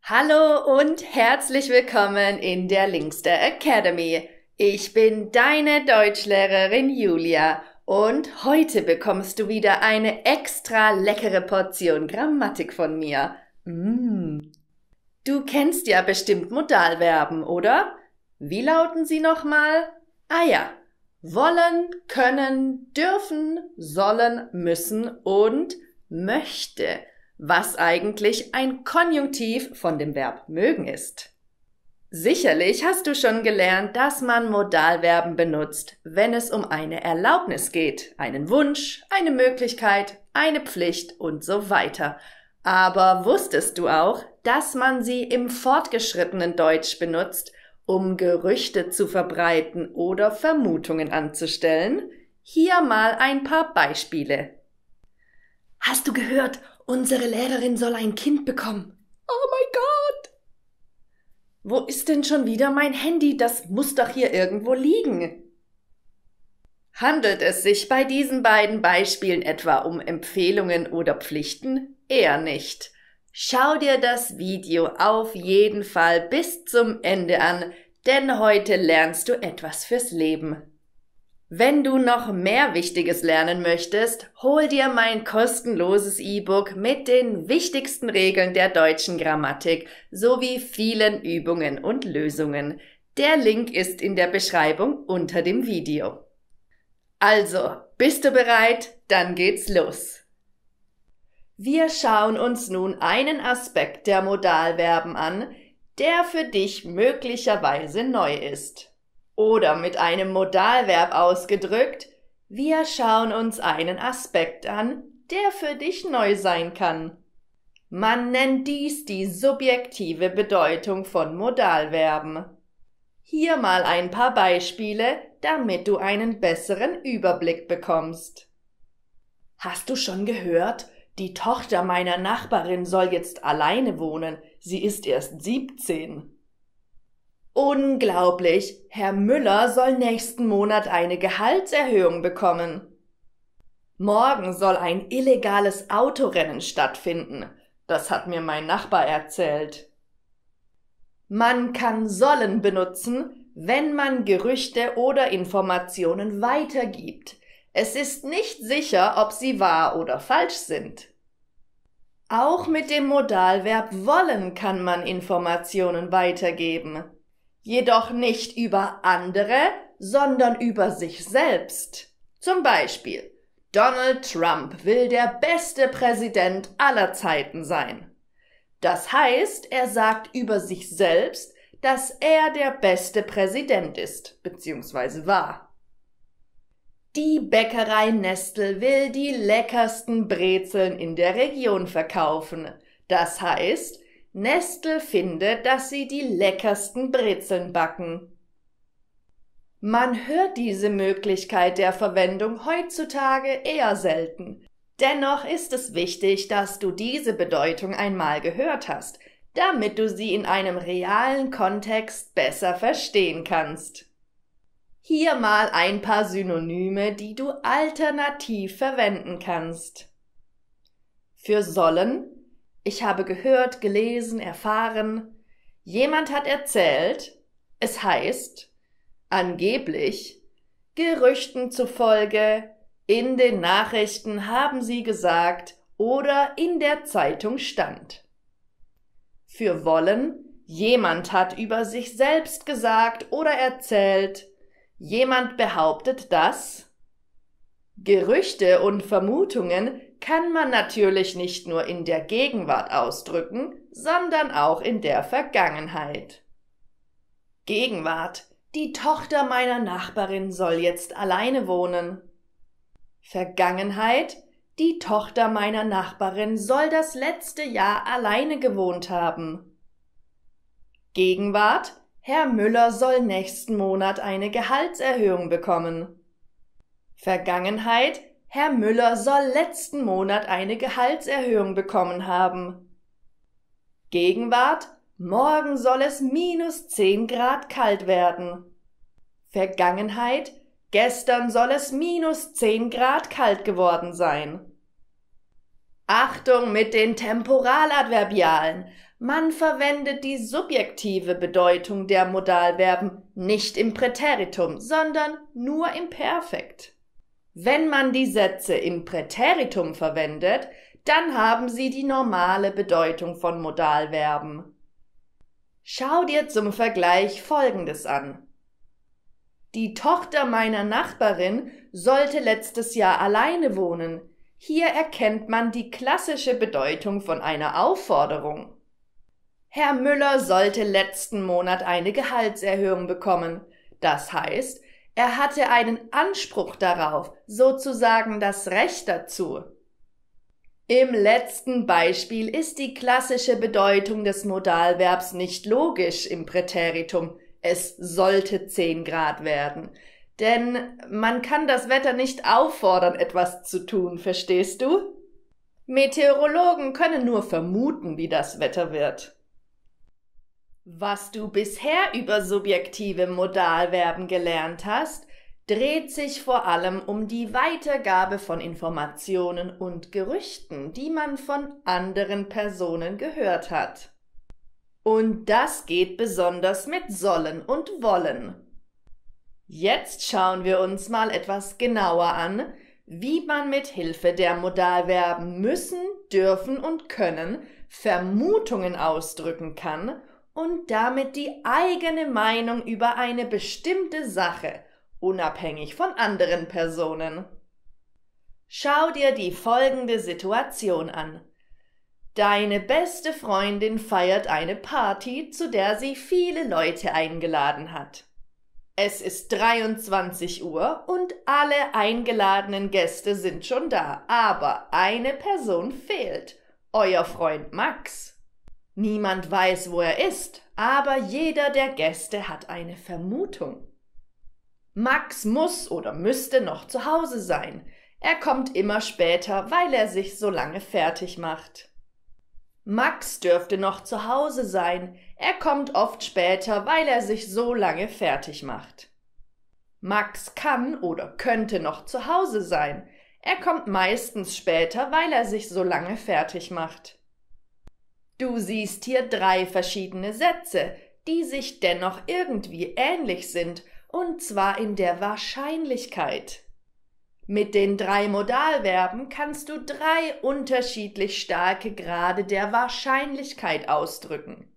Hallo und herzlich willkommen in der Linkster Academy. Ich bin deine Deutschlehrerin Julia und heute bekommst du wieder eine extra leckere Portion Grammatik von mir. Du kennst ja bestimmt Modalverben, oder? Wie lauten sie nochmal? Ah ja, wollen, können, dürfen, sollen, müssen und möchte, was eigentlich ein Konjunktiv von dem Verb mögen ist. Sicherlich hast du schon gelernt, dass man Modalverben benutzt, wenn es um eine Erlaubnis geht, einen Wunsch, eine Möglichkeit, eine Pflicht und so weiter. Aber wusstest du auch, dass man sie im fortgeschrittenen Deutsch benutzt, um Gerüchte zu verbreiten oder Vermutungen anzustellen? Hier mal ein paar Beispiele. Hast du gehört, unsere Lehrerin soll ein Kind bekommen? Oh mein Gott! Wo ist denn schon wieder mein Handy? Das muss doch hier irgendwo liegen. Handelt es sich bei diesen beiden Beispielen etwa um Empfehlungen oder Pflichten? Eher nicht. Schau dir das Video auf jeden Fall bis zum Ende an, denn heute lernst du etwas fürs Leben. Wenn du noch mehr Wichtiges lernen möchtest, hol dir mein kostenloses E-Book mit den wichtigsten Regeln der deutschen Grammatik sowie vielen Übungen und Lösungen. Der Link ist in der Beschreibung unter dem Video. Also, bist du bereit? Dann geht's los. Wir schauen uns nun einen Aspekt der Modalverben an, der für dich möglicherweise neu ist. Oder mit einem Modalverb ausgedrückt, wir schauen uns einen Aspekt an, der für dich neu sein kann. Man nennt dies die subjektive Bedeutung von Modalverben. Hier mal ein paar Beispiele, damit du einen besseren Überblick bekommst. Hast du schon gehört? Die Tochter meiner Nachbarin soll jetzt alleine wohnen. Sie ist erst 17. Unglaublich! Herr Müller soll nächsten Monat eine Gehaltserhöhung bekommen. Morgen soll ein illegales Autorennen stattfinden. Das hat mir mein Nachbar erzählt. Man kann sollen benutzen, wenn man Gerüchte oder Informationen weitergibt. Es ist nicht sicher, ob sie wahr oder falsch sind. Auch mit dem Modalverb wollen kann man Informationen weitergeben. Jedoch nicht über andere, sondern über sich selbst. Zum Beispiel, Donald Trump will der beste Präsident aller Zeiten sein. Das heißt, er sagt über sich selbst, dass er der beste Präsident ist, bzw. war. Die Bäckerei Nestle will die leckersten Brezeln in der Region verkaufen. Das heißt, Nestle findet, dass sie die leckersten Brezeln backen. Man hört diese Möglichkeit der Verwendung heutzutage eher selten. Dennoch ist es wichtig, dass du diese Bedeutung einmal gehört hast, damit du sie in einem realen Kontext besser verstehen kannst. Hier mal ein paar Synonyme, die du alternativ verwenden kannst. Für sollen: Ich habe gehört, gelesen, erfahren. Jemand hat erzählt. Es heißt angeblich, Gerüchten zufolge, in den Nachrichten haben sie gesagt oder in der Zeitung stand. Für wollen: Jemand hat über sich selbst gesagt oder erzählt. Jemand behauptet das. Gerüchte und Vermutungen kann man natürlich nicht nur in der Gegenwart ausdrücken, sondern auch in der Vergangenheit. Gegenwart: Die Tochter meiner Nachbarin soll jetzt alleine wohnen. Vergangenheit: Die Tochter meiner Nachbarin soll das letzte Jahr alleine gewohnt haben. Gegenwart: Herr Müller soll nächsten Monat eine Gehaltserhöhung bekommen. Vergangenheit: Herr Müller soll letzten Monat eine Gehaltserhöhung bekommen haben. Gegenwart: Morgen soll es -10 Grad kalt werden. Vergangenheit: Gestern soll es -10 Grad kalt geworden sein. Achtung mit den Temporaladverbialen. Man verwendet die subjektive Bedeutung der Modalverben nicht im Präteritum, sondern nur im Perfekt. Wenn man die Sätze im Präteritum verwendet, dann haben sie die normale Bedeutung von Modalverben. Schau dir zum Vergleich Folgendes an. Die Tochter meiner Nachbarin sollte letztes Jahr alleine wohnen. Hier erkennt man die klassische Bedeutung von einer Aufforderung. Herr Müller sollte letzten Monat eine Gehaltserhöhung bekommen. Das heißt, er hatte einen Anspruch darauf, sozusagen das Recht dazu. Im letzten Beispiel ist die klassische Bedeutung des Modalverbs nicht logisch im Präteritum. Es sollte 10 Grad werden. Denn man kann das Wetter nicht auffordern, etwas zu tun, verstehst du? Meteorologen können nur vermuten, wie das Wetter wird. Was du bisher über subjektive Modalverben gelernt hast, dreht sich vor allem um die Weitergabe von Informationen und Gerüchten, die man von anderen Personen gehört hat. Und das geht besonders mit sollen und wollen. Jetzt schauen wir uns mal etwas genauer an, wie man mit Hilfe der Modalverben müssen, dürfen und können Vermutungen ausdrücken kann und damit die eigene Meinung über eine bestimmte Sache, unabhängig von anderen Personen. Schau dir die folgende Situation an. Deine beste Freundin feiert eine Party, zu der sie viele Leute eingeladen hat. Es ist 23 Uhr und alle eingeladenen Gäste sind schon da, aber eine Person fehlt, euer Freund Max. Niemand weiß, wo er ist, aber jeder der Gäste hat eine Vermutung. Max muss oder müsste noch zu Hause sein. Er kommt immer später, weil er sich so lange fertig macht. Max dürfte noch zu Hause sein. Er kommt oft später, weil er sich so lange fertig macht. Max kann oder könnte noch zu Hause sein. Er kommt meistens später, weil er sich so lange fertig macht. Du siehst hier 3 verschiedene Sätze, die sich dennoch irgendwie ähnlich sind, und zwar in der Wahrscheinlichkeit. Mit den 3 Modalverben kannst du 3 unterschiedlich starke Grade der Wahrscheinlichkeit ausdrücken.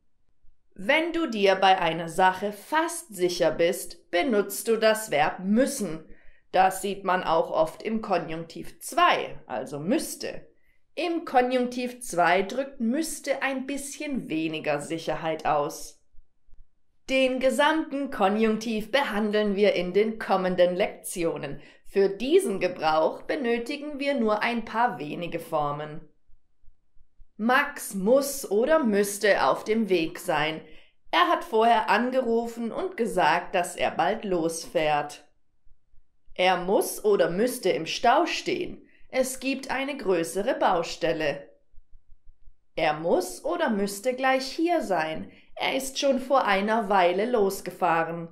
Wenn du dir bei einer Sache fast sicher bist, benutzt du das Verb müssen. Das sieht man auch oft im Konjunktiv 2, also müsste. Im Konjunktiv 2 drückt müsste ein bisschen weniger Sicherheit aus. Den gesamten Konjunktiv behandeln wir in den kommenden Lektionen. Für diesen Gebrauch benötigen wir nur ein paar wenige Formen. Max muss oder müsste auf dem Weg sein. Er hat vorher angerufen und gesagt, dass er bald losfährt. Er muss oder müsste im Stau stehen. Es gibt eine größere Baustelle. Er muss oder müsste gleich hier sein. Er ist schon vor einer Weile losgefahren.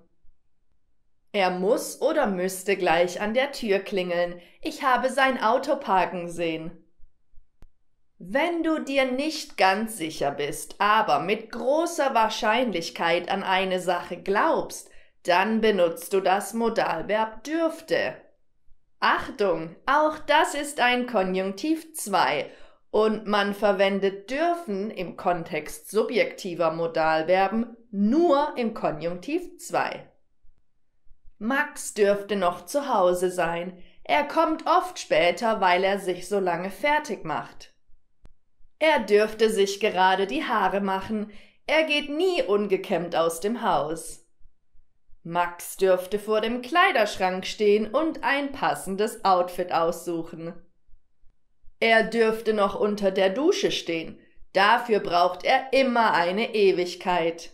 Er muss oder müsste gleich an der Tür klingeln. Ich habe sein Auto parken sehen. Wenn du dir nicht ganz sicher bist, aber mit großer Wahrscheinlichkeit an eine Sache glaubst, dann benutzt du das Modalverb dürfte. Achtung, auch das ist ein Konjunktiv 2 und man verwendet dürfen im Kontext subjektiver Modalverben nur im Konjunktiv 2. Max dürfte noch zu Hause sein. Er kommt oft später, weil er sich so lange fertig macht. Er dürfte sich gerade die Haare machen. Er geht nie ungekämmt aus dem Haus. Max dürfte vor dem Kleiderschrank stehen und ein passendes Outfit aussuchen. Er dürfte noch unter der Dusche stehen. Dafür braucht er immer eine Ewigkeit.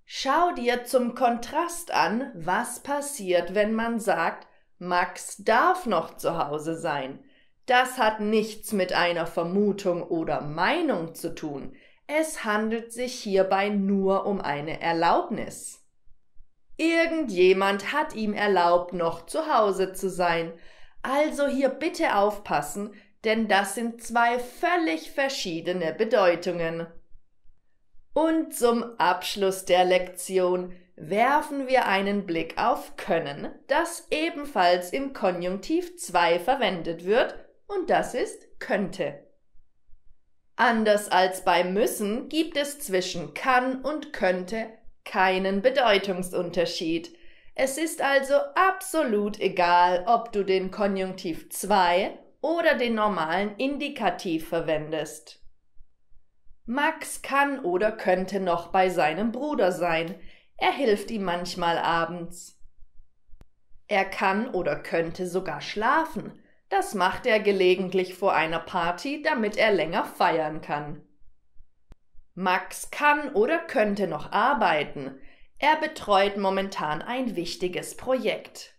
Schau dir zum Kontrast an, was passiert, wenn man sagt, Max darf noch zu Hause sein. Das hat nichts mit einer Vermutung oder Meinung zu tun. Es handelt sich hierbei nur um eine Erlaubnis. Irgendjemand hat ihm erlaubt, noch zu Hause zu sein. Also hier bitte aufpassen, denn das sind zwei völlig verschiedene Bedeutungen. Und zum Abschluss der Lektion werfen wir einen Blick auf können, das ebenfalls im Konjunktiv 2 verwendet wird, und das ist könnte. Anders als bei müssen gibt es zwischen kann und könnte keinen Bedeutungsunterschied. Es ist also absolut egal, ob du den Konjunktiv 2 oder den normalen Indikativ verwendest. Max kann oder könnte noch bei seinem Bruder sein. Er hilft ihm manchmal abends. Er kann oder könnte sogar schlafen. Das macht er gelegentlich vor einer Party, damit er länger feiern kann. Max kann oder könnte noch arbeiten. Er betreut momentan ein wichtiges Projekt.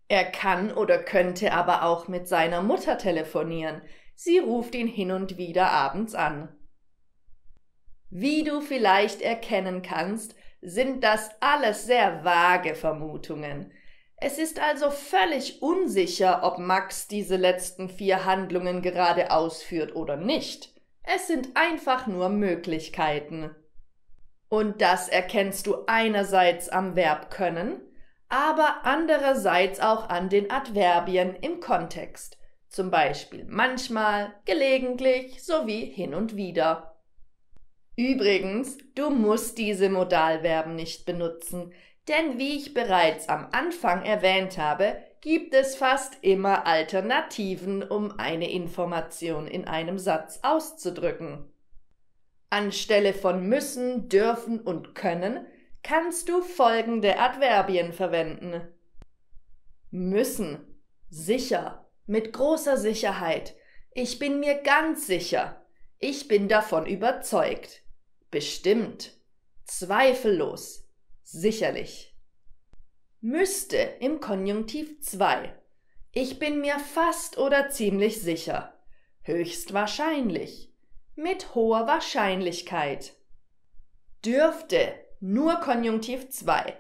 Er kann oder könnte aber auch mit seiner Mutter telefonieren. Sie ruft ihn hin und wieder abends an. Wie du vielleicht erkennen kannst, sind das alles sehr vage Vermutungen. Es ist also völlig unsicher, ob Max diese letzten 4 Handlungen gerade ausführt oder nicht. Es sind einfach nur Möglichkeiten. Und das erkennst du einerseits am Verb können, aber andererseits auch an den Adverbien im Kontext. Zum Beispiel manchmal, gelegentlich sowie hin und wieder. Übrigens, du musst diese Modalverben nicht benutzen, denn wie ich bereits am Anfang erwähnt habe, gibt es fast immer Alternativen, um eine Information in einem Satz auszudrücken. Anstelle von müssen, dürfen und können kannst du folgende Adverbien verwenden. Müssen, sicher, mit großer Sicherheit. Ich bin mir ganz sicher. Ich bin davon überzeugt. Bestimmt. Zweifellos. Sicherlich. Müsste im Konjunktiv 2. Ich bin mir fast oder ziemlich sicher. Höchstwahrscheinlich. Mit hoher Wahrscheinlichkeit. Dürfte nur Konjunktiv 2.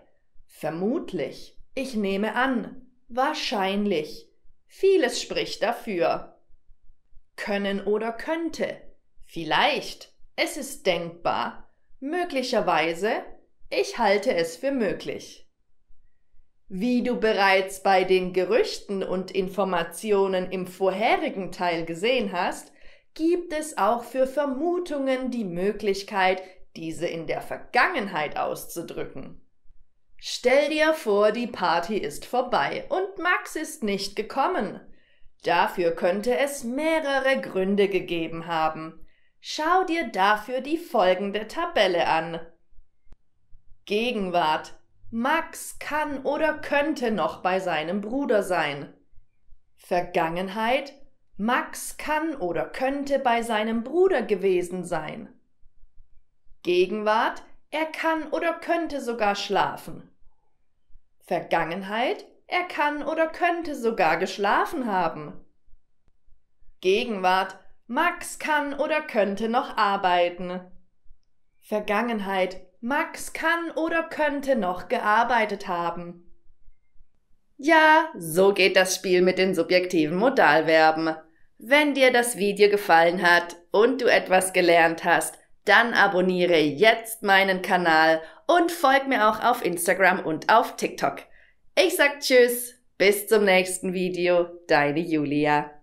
Vermutlich. Ich nehme an. Wahrscheinlich. Vieles spricht dafür. Können oder könnte. Vielleicht. Es ist denkbar. Möglicherweise. Ich halte es für möglich. Wie du bereits bei den Gerüchten und Informationen im vorherigen Teil gesehen hast, gibt es auch für Vermutungen die Möglichkeit, diese in der Vergangenheit auszudrücken. Stell dir vor, die Party ist vorbei und Max ist nicht gekommen. Dafür könnte es mehrere Gründe gegeben haben. Schau dir dafür die folgende Tabelle an. Gegenwart. Max kann oder könnte noch bei seinem Bruder sein. Vergangenheit. Max kann oder könnte bei seinem Bruder gewesen sein. Gegenwart. Er kann oder könnte sogar schlafen. Vergangenheit. Er kann oder könnte sogar geschlafen haben. Gegenwart. Max kann oder könnte noch arbeiten. Vergangenheit. Max kann oder könnte noch gearbeitet haben. Ja, so geht das Spiel mit den subjektiven Modalverben. Wenn dir das Video gefallen hat und du etwas gelernt hast, dann abonniere jetzt meinen Kanal und folg mir auch auf Instagram und auf TikTok. Ich sag Tschüss, bis zum nächsten Video, deine Julia.